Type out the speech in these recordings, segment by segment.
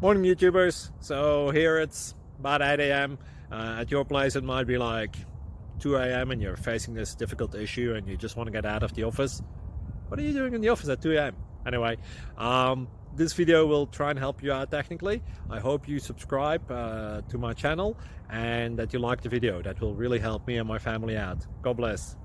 Morning YouTubers. So here it's about 8 a.m. At your place it might be like 2 a.m. and you're facing this difficult issue and you just want to get out of the office. What are you doing in the office at 2 a.m.? Anyway, this video will try and help you out technically. I hope you subscribe to my channel and that you like the video. That will really help me and my family out. God bless.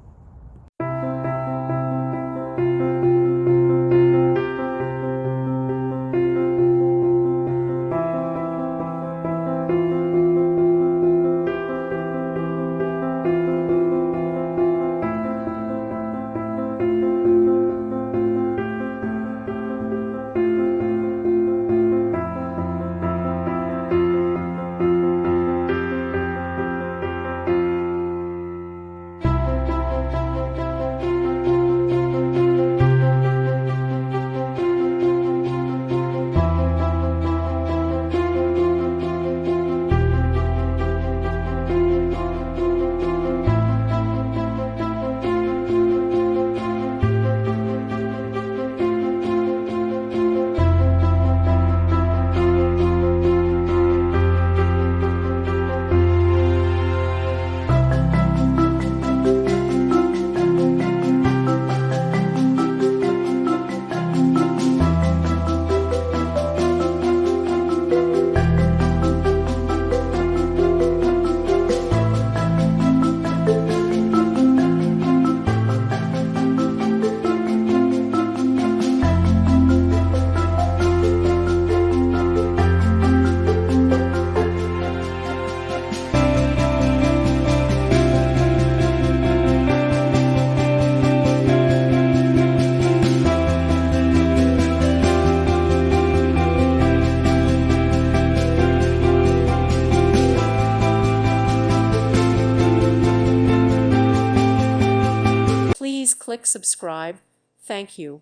Please click subscribe. Thank you.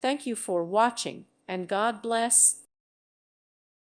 Thank you for watching, and God bless.